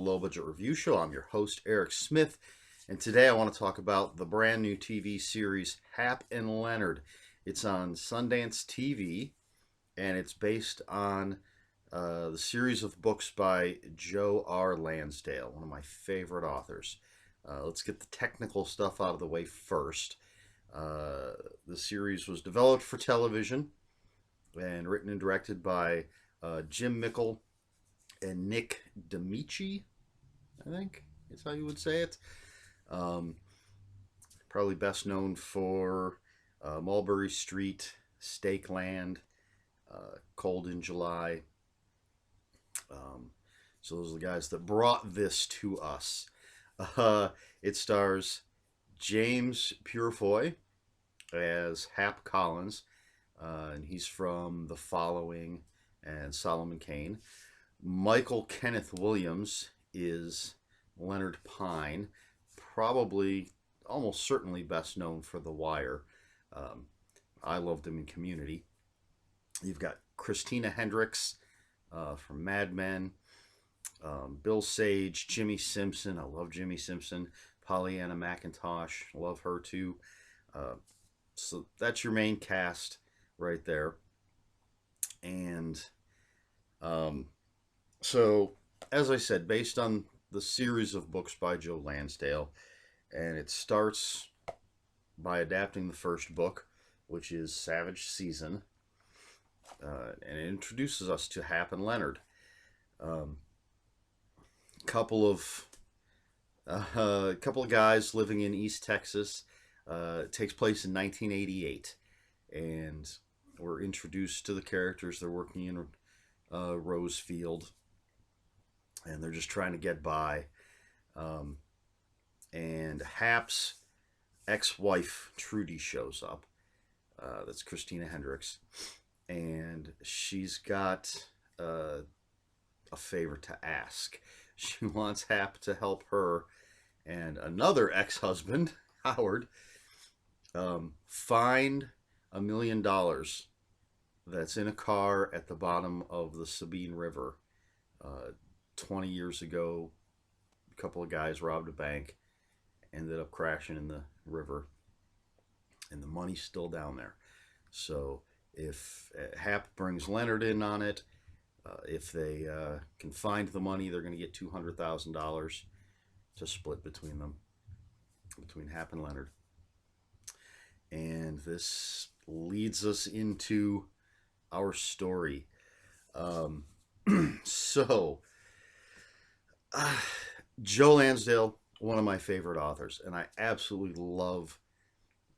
Low Budget Review Show. I'm your host, Eric Smith, and today I want to talk about the brand new TV series Hap and Leonard. It's on Sundance TV, and it's based on the series of books by Joe R. Lansdale, one of my favorite authors. Let's get the technical stuff out of the way first. The series was developed for television and written and directed by Jim Mickle and Nick D'Amici, I think is how you would say it. Probably best known for Mulberry Street, Stake Land, Cold in July. So those are the guys that brought this to us. It stars James Purefoy as Hap Collins, and he's from The Following and Solomon Kane. Michael Kenneth Williams is Leonard Pine, probably, almost certainly best known for The Wire. I loved him in Community. You've got Christina Hendricks from Mad Men, Bill Sage, Jimmy Simpson. I love Jimmy Simpson. Pollyanna McIntosh, love her too. So that's your main cast right there. And so, as I said, based on the series of books by Joe Lansdale, and it starts by adapting the first book, which is Savage Season, and it introduces us to Hap and Leonard. Couple of guys living in East Texas. It takes place in 1988, and we're introduced to the characters. They're working in Rosefield, and they're just trying to get by. And Hap's ex-wife Trudy shows up. That's Christina Hendricks, and she's got a favor to ask. She wants Hap to help her and another ex-husband, Howard, find $1 million that's in a car at the bottom of the Sabine River. 20 years ago, a couple of guys robbed a bank, ended up crashing in the river, and the money's still down there. So if Hap brings Leonard in on it, if they can find the money, they're going to get $200,000 to split between them, between Hap and Leonard. And this leads us into our story. Joe Lansdale, one of my favorite authors, and I absolutely love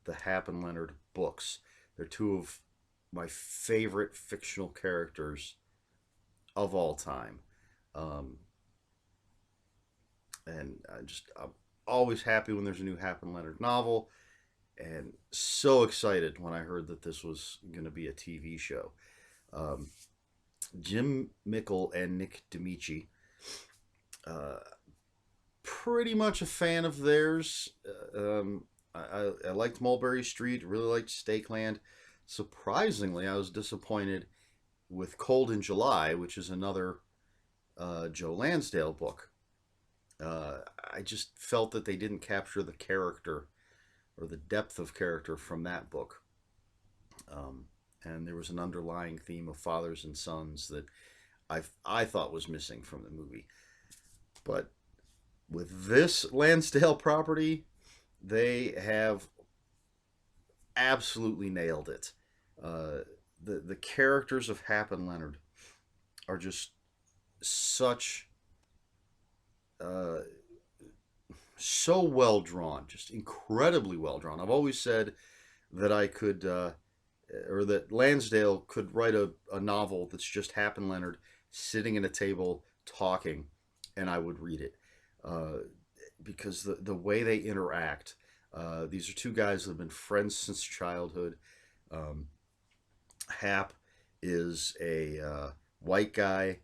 the Hap and Leonard books. They're two of my favorite fictional characters of all time. And I'm always happy when there's a new Hap and Leonard novel, and so excited when I heard that this was going to be a TV show. Jim Mickle and Nick D'Amici, pretty much a fan of theirs. I liked Mulberry Street, really liked Stake Land. Surprisingly, I was disappointed with Cold in July, which is another Joe Lansdale book. I just felt that they didn't capture the character or the depth of character from that book. And there was an underlying theme of fathers and sons that I thought was missing from the movie. But with this Lansdale property, they have absolutely nailed it. The characters of Hap and Leonard are just such so well drawn, just incredibly well drawn. I've always said that I could, or that Lansdale could write a novel that's just Hap and Leonard sitting at a table talking, and I would read it, because the way they interact. These are two guys that have been friends since childhood. Hap is a white guy.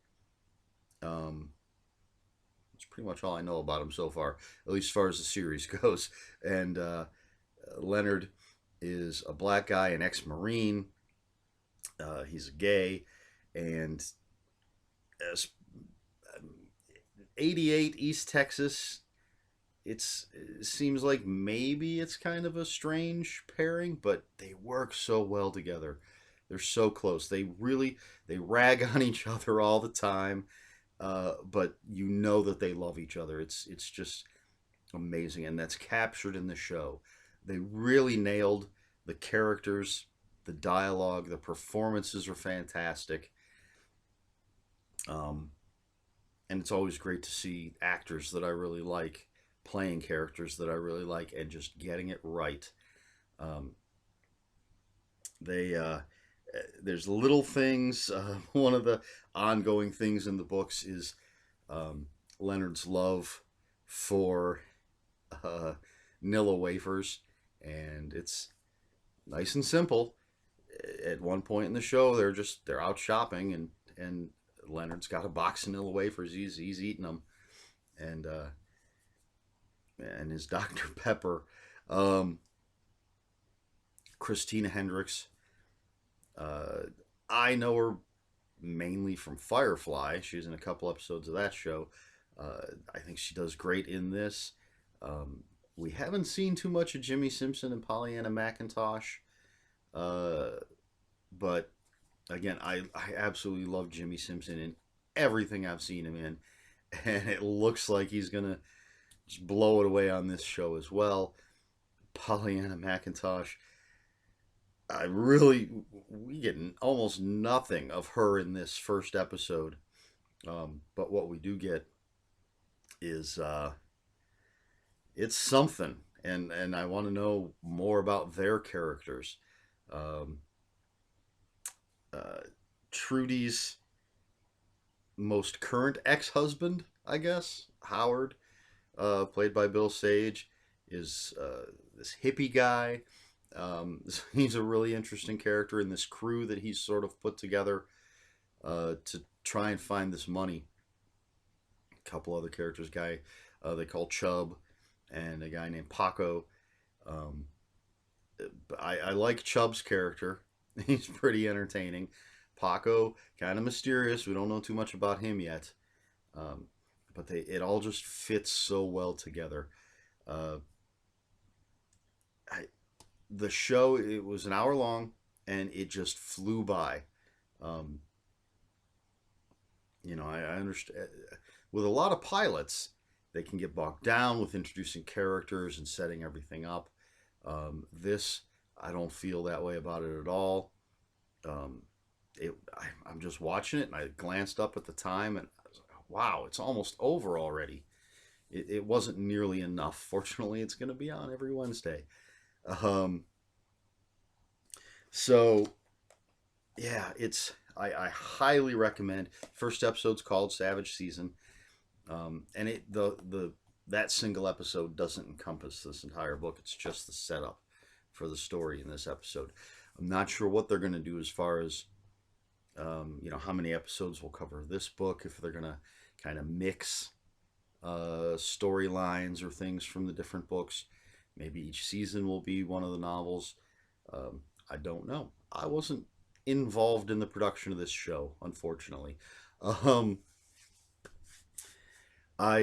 That's pretty much all I know about him so far, at least as far as the series goes. And Leonard is a black guy, an ex-Marine. He's a gay, and as '88 East Texas. It seems like maybe it's kind of a strange pairing, but they work so well together. They're so close. They rag on each other all the time, but you know that they love each other. It's just amazing, and that's captured in the show. They really nailed the characters, the dialogue, the performances are fantastic. Um, and it's always great to see actors that I really like playing characters that I really like and just getting it right. Um, they there's little things. One of the ongoing things in the books is um, Leonard's love for uh, Nilla wafers, and it's nice and simple. At one point in the show, they're out shopping, and Leonard's got a box of Nilla wafers. He's eating them, and his Dr. Pepper. Um, Christina Hendricks. Uh, I know her mainly from Firefly. She's in a couple episodes of that show. I think she does great in this. Um, we haven't seen too much of Jimmy Simpson and Pollyanna McIntosh, uh, but again, I absolutely love Jimmy Simpson in everything I've seen him in, and it looks like he's gonna just blow it away on this show as well. Pollyanna McIntosh, we get almost nothing of her in this first episode, but what we do get is it's something, and I want to know more about their characters. Um, uh, Trudy's most current ex-husband, I guess, Howard, played by Bill Sage, is this hippie guy. He's a really interesting character in this crew that he's sort of put together to try and find this money. A couple other characters, guy they call Chubb, and a guy named Paco. Um, I like Chubb's character. He's pretty entertaining. Paco, kind of mysterious. We don't know too much about him yet. Um, but it all just fits so well together. Uh, I, the show, it was an hour long, and it just flew by. Um, I understand. With a lot of pilots, they can get bogged down with introducing characters and setting everything up. This, I don't feel that way about it at all. Um, I'm just watching it, and I glanced up at the time, and I was like, wow, it's almost over already. It wasn't nearly enough. Fortunately, it's going to be on every Wednesday. Um, so yeah, I highly recommend. First episode's called Savage Season, and the that single episode doesn't encompass this entire book. It's just the setup for the story in this episode. I'm not sure what they're going to do as far as how many episodes will cover this book, if they're going to kind of mix storylines or things from the different books. Maybe each season will be one of the novels. I don't know. I wasn't involved in the production of this show, unfortunately. Um, I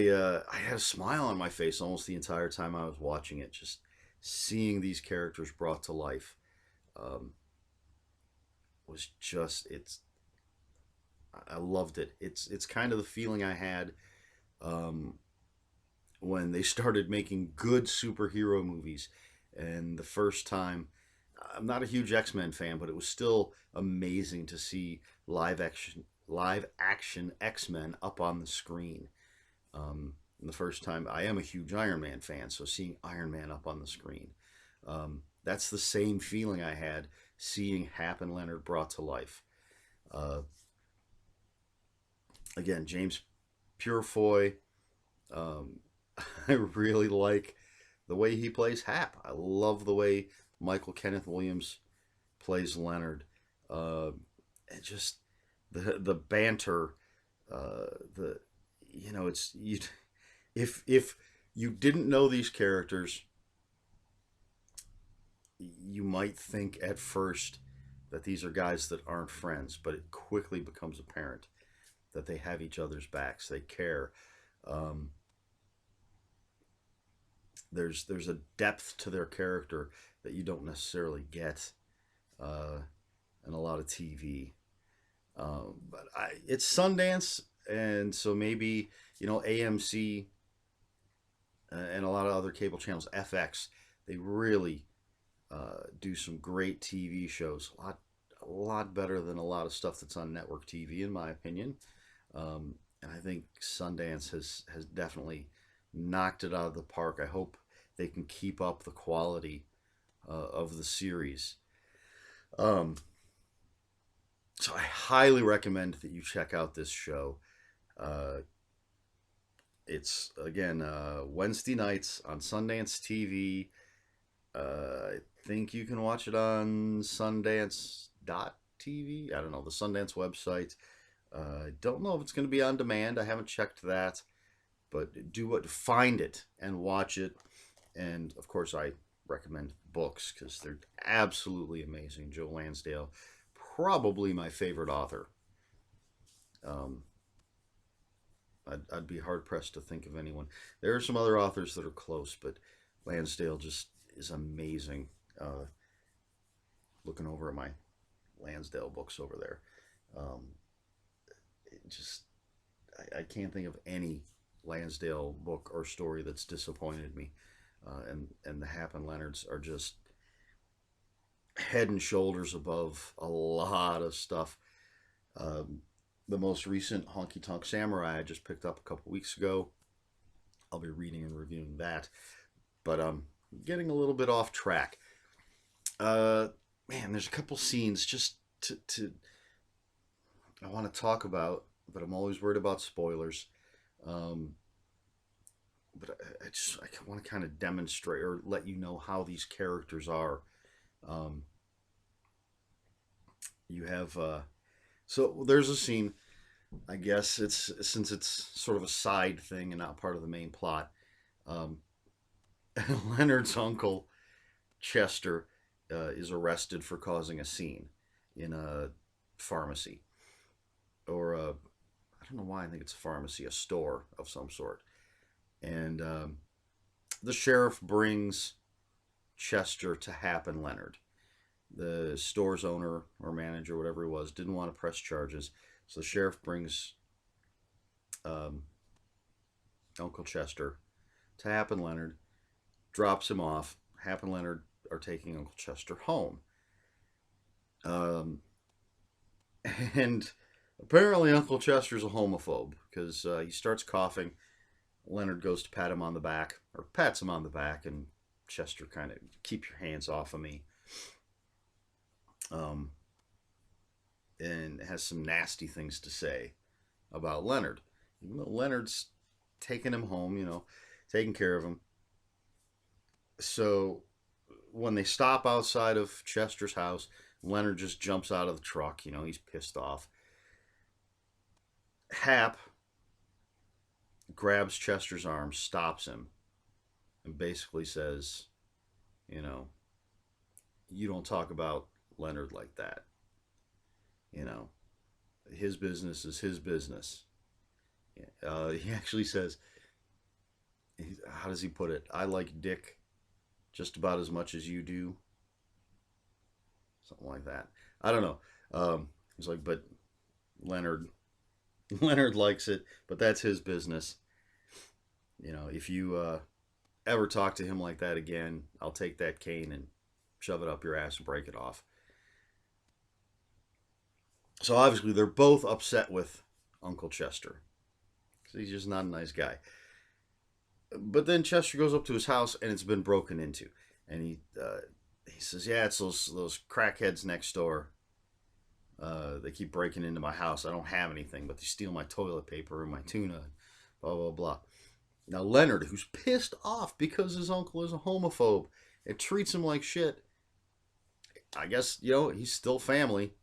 had a smile on my face almost the entire time I was watching it, just seeing these characters brought to life. Um, was just it's I loved it. It's kind of the feeling I had um, when they started making good superhero movies, and the first time. I'm not a huge X-Men fan, but it was still amazing to see live action X-Men up on the screen. The first time, I am a huge Iron Man fan, so seeing Iron Man up on the screen, that's the same feeling I had seeing Hap and Leonard brought to life. Uh, Again, James Purefoy, um, I really like the way he plays Hap. I love the way Michael Kenneth Williams plays Leonard. And just the banter, the it's you. If you didn't know these characters, you might think at first that these are guys that aren't friends, but it quickly becomes apparent that they have each other's backs. They care. Um, there's a depth to their character that you don't necessarily get uh, in a lot of TV. It's Sundance, and so maybe AMC and a lot of other cable channels, FX, they really do some great TV shows. A lot better than a lot of stuff that's on network TV, in my opinion. And I think Sundance has definitely knocked it out of the park. I hope they can keep up the quality of the series. Um, so I highly recommend that you check out this show. Uh, it's again Wednesday nights on Sundance TV. I think you can watch it on Sundance.tv. I don't know, the Sundance website. I don't know if it's going to be on demand. I haven't checked that, but do what find it and watch it. And of course, I recommend books because they're absolutely amazing. Joe Lansdale, probably my favorite author. Um, I'd be hard pressed to think of anyone. There are some other authors that are close, but Lansdale just is amazing. Looking over at my Lansdale books over there, um, it just I can't think of any Lansdale book or story that's disappointed me. And the Hap and Leonards are just head and shoulders above a lot of stuff. Um, the most recent Honky Tonk Samurai I just picked up a couple weeks ago. I'll be reading and reviewing that. But getting a little bit off track. Uh, Man, there's a couple scenes just to I want to talk about, but I'm always worried about spoilers. Um, but I want to kind of demonstrate or let you know how these characters are. Um, you have so there's a scene. I guess it's since it's sort of a side thing and not part of the main plot. Um, Leonard's uncle Chester is arrested for causing a scene in a pharmacy or I don't know why I think it's a pharmacy, a store of some sort. And the sheriff brings Chester to Hap and Leonard. The store's owner or manager, whatever he was, didn't want to press charges, so the sheriff brings um, Uncle Chester to Hap and Leonard, drops him off. Hap and Leonard are taking Uncle Chester home. Um, and apparently, Uncle Chester's a homophobe because he starts coughing. Leonard goes to pat him on the back, or pats him on the back, and Chester kind of, keep your hands off of me. Um, and has some nasty things to say about Leonard. Even though Leonard's taking him home, taking care of him. So when they stop outside of Chester's house, Leonard just jumps out of the truck. He's pissed off. Hap grabs Chester's arm, stops him, and basically says, you know, you don't talk about Leonard like that. You know, his business is his business. He actually says, how does he put it? I like Dick just about as much as you do. Something like that. I don't know. He's like, but Leonard, Leonard likes it, but that's his business. If you ever talk to him like that again, I'll take that cane and shove it up your ass and break it off. So obviously they're both upset with Uncle Chester because he's just not a nice guy. But then Chester goes up to his house and it's been broken into, and he says, "Yeah, it's those crackheads next door. They keep breaking into my house. I don't have anything, but they steal my toilet paper and my tuna, blah blah blah." Now Leonard, who's pissed off because his uncle is a homophobe and treats him like shit, I guess he's still family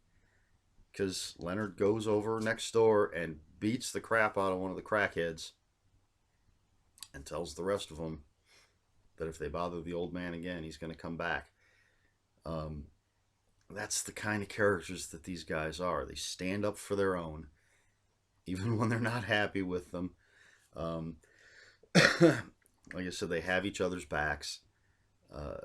because Leonard goes over next door and beats the crap out of one of the crackheads and tells the rest of them that if they bother the old man again, he's going to come back. Um, that's the kind of characters that these guys are. They stand up for their own, even when they're not happy with them. Um, like I said, they have each other's backs. Uh,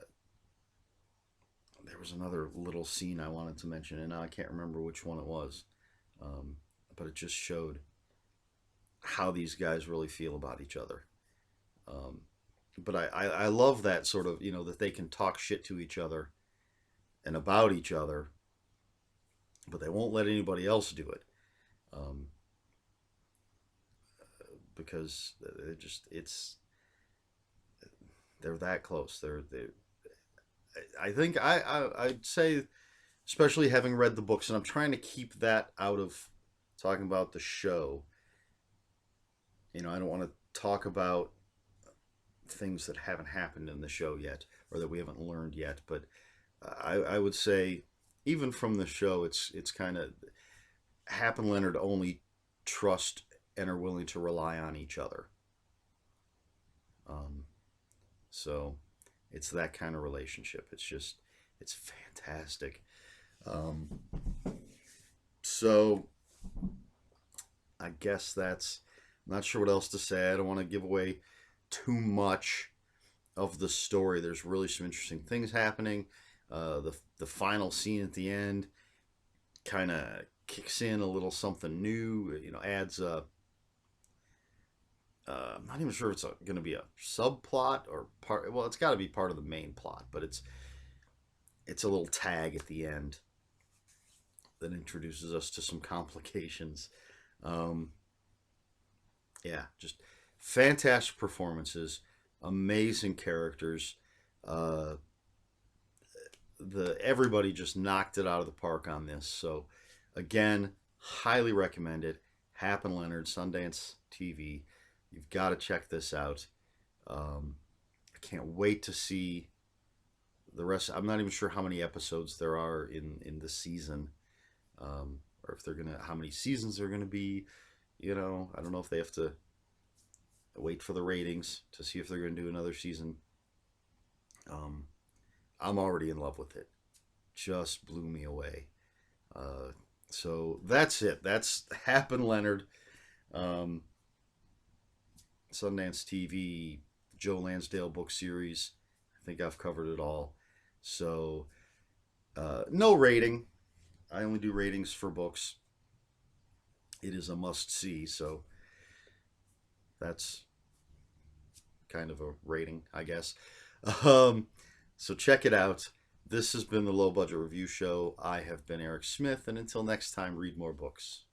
there was another little scene I wanted to mention, and now I can't remember which one it was. Um, but it just showed how these guys really feel about each other. Um, but I love that sort of, that they can talk shit to each other and about each other, but they won't let anybody else do it. Um, because they're that close. I think I'd say, especially having read the books, and I'm trying to keep that out of talking about the show. I don't want to talk about things that haven't happened in the show yet or that we haven't learned yet. But I would say, even from the show, it's kind of Hap and Leonard only trust and are willing to rely on each other. Um, so it's that kind of relationship. It's fantastic. Um, so I guess that's. I'm not sure what else to say. I don't want to give away too much of the story. There's really some interesting things happening. The final scene at the end kind of kicks in a little something new. Adds a. I'm not even sure if it's going to be a subplot or part. Well, it's got to be part of the main plot, but it's a little tag at the end that introduces us to some complications. Um, yeah, just fantastic performances, amazing characters. Uh, the Everybody just knocked it out of the park on this. So, again, highly recommended. Hap and Leonard, Sundance TV. You've got to check this out. I can't wait to see the rest. I'm not even sure how many episodes there are in the season, or if they're gonna how many seasons they're gonna be. I don't know if they have to wait for the ratings to see if they're gonna do another season. Um, I'm already in love with it. Just blew me away. Uh, so that's it. That's Hap and Leonard, um, Sundance TV, Joe Lansdale book series. I think I've covered it all. So no rating. I only do ratings for books. It is a must see. So that's kind of a rating, I guess. Um, so check it out. This has been the Low Budget Review Show. I have been Eric Smith, and until next time, read more books.